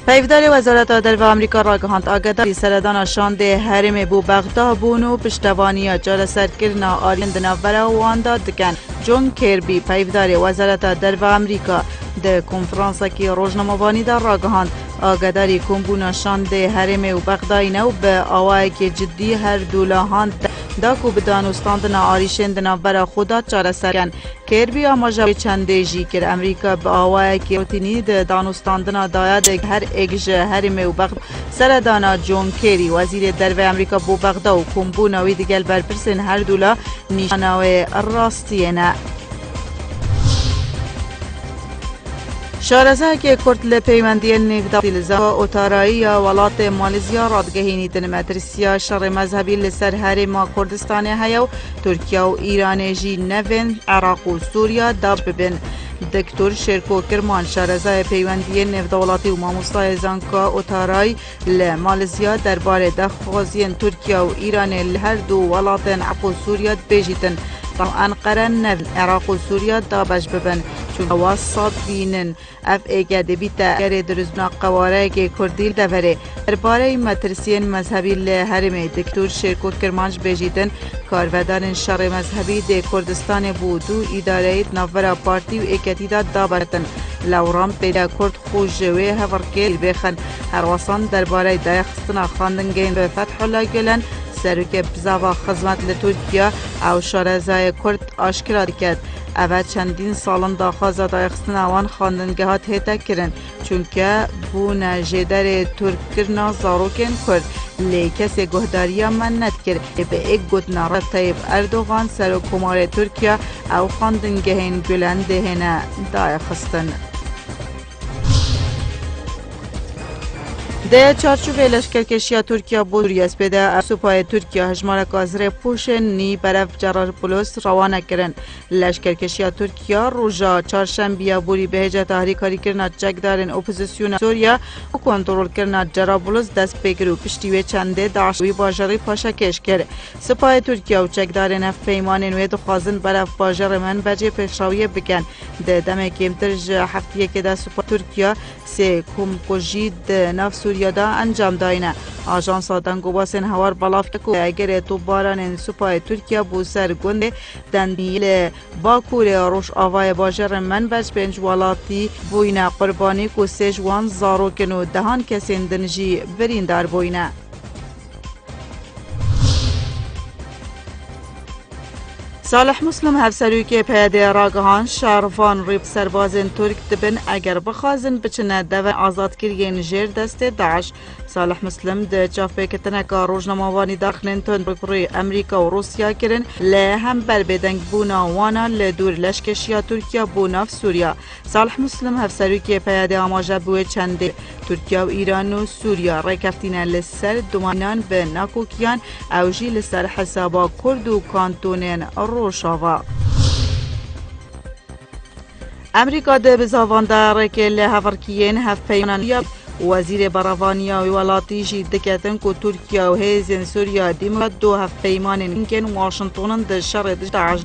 پیودار وزارت داخلی آمریکا را گهاند آگداری سردان شانده حرم بو بغداد بونو پشتوانی جار سرکرنا آریند نوورا واندا دکن جون کربی پیودار وزارت داخلی آمریکا د کنفرانس کی روزنامه‌وانی در را گهاند آگداری کمبونا شانده حرم و بغداد نو به آوای که جدی هر دولاهان داکو بدانستاندنا آریشندنا برا خدا چاره سرکن کربی آماجا چنده جی کر امریکا به آوای که روتینی دانستاندنا داید هر اگج حرم و بغداد سردانا جون کری وزیر درو امریکا بو بغداد و کمبونا وی دیگل برپرسن هر دولا نیشانه راستینه شارزه که کرد لپیوندی نفداتی لزا اتارایی یا ولات مالزیا رادگهینی تن مدرسیا شر مذهبی لسر هرما کردستان هیو ترکیه و ایران جی نوین عراق و سوریا داب ببین دکتر شرکو کرمان شارزه پیوندی نفداولاتی و ماموسای زانکا اتارایی لمالزیا درباره دخوازین ترکیه و ایران لهر دو ولات عراق و سوریا بیجیتن انقره نو عراق و سوریا دابش ببن چون واسط بینن اف ایگه بیتا اگر درزنا قواره که کردیل دوره درباره مترسین مذهبی لحرم دکتر شرکو کرمانج بیجیدن کارودان شر مذهبی ده کردستان بودو اداره نوورا پارتی و ایکتی داد دابرتن لورام پیدا کرد خوش جوه هفرکیل بخن هر واسان درباره دایخستنا خاندنگین به فتح الله گلن سروک بزاوا خدمت لترکیه او شارزای کرد آشکرا کرد. اول چندین سالن داخواز دایخستن آوان خواندنگهات هیتا کرن چونکه بونه جدر ترک کرنا زاروکن کرد لی کسی گهداری من ند کرد به ایک گوت نارد طیب اردوغان سر و کمار ترکیه او خواندنگهین گلنده هنه دایخستن. ده چارچوب لشکرکشی ترکیه بوری اسپیده سپاه ترکیه هجمارک آزر پوشن نی برف جرارپولوس روانه کرن لشکرکشی ترکیه روژا چهارشنبه بوری به هجا تحریکاری کرنا چکدارن اپوزیسیون سوریا و کنترل کرنا جرارپولوس دست بگیرو پشتیوه چنده داعشوی باجری پاشکش کرد سپاه ترکیه و چکدارن اف پیمان نوید خوازن برف باجر من بجه پیشاویه بکن ده دمه کمترج هفتیه که ده سپاه ترکیه سه کمکوژید نفس سوریادا انجام داینه آژانس دنگو باسن هوار بلاف کو اگر تو باران سپاه ترکیه بو سر گنده دندیل باکور روش آوای باجر من بچ پنج والاتی بوینه قربانی کو سجوان زارو کنو دهان کسین دنجی برین در بوینه صالح مسلم هفسروی که پیاده راگهان شارفان ریب سربازن ترک دبن اگر بخوازن بچنه دو آزاد کردن جیر دست داعش صالح مسلم ده چافه کتنه که روزنامه‌وانی داخلن تون بپری امریکا و روسیا کرن له هم بر بدنگ بونا وانا لدور لشکشیا ترکیه بونا في سوریا صالح مسلم هفسروی که پیاده آماجه بوی چنده ترکیه و ایران و سوریا ریکفتینه لسر دومانان به ناکوکیان اوجی لسر حسابا کرد و کانتونین روشاوا امریکا ده بزاوان داره که لحفرکیین هف پیمانان وزیر براوانیا و ولاتی جی دکتن که ترکیه و هیزن سوریا دیمرد دو هف پیمان اینکن واشنطن ده شر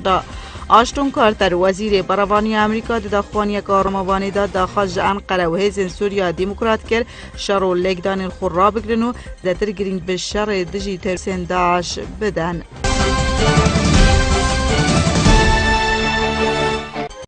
ده آشتون کارتر وزیر براوانی امریکا ده دخوانی کارموانی ده داخل انقره و هیزن سوریا دموکرات کرد شر و لگدان خورا بگرن و دتر گرین به شر دجی ترسین داعش بدن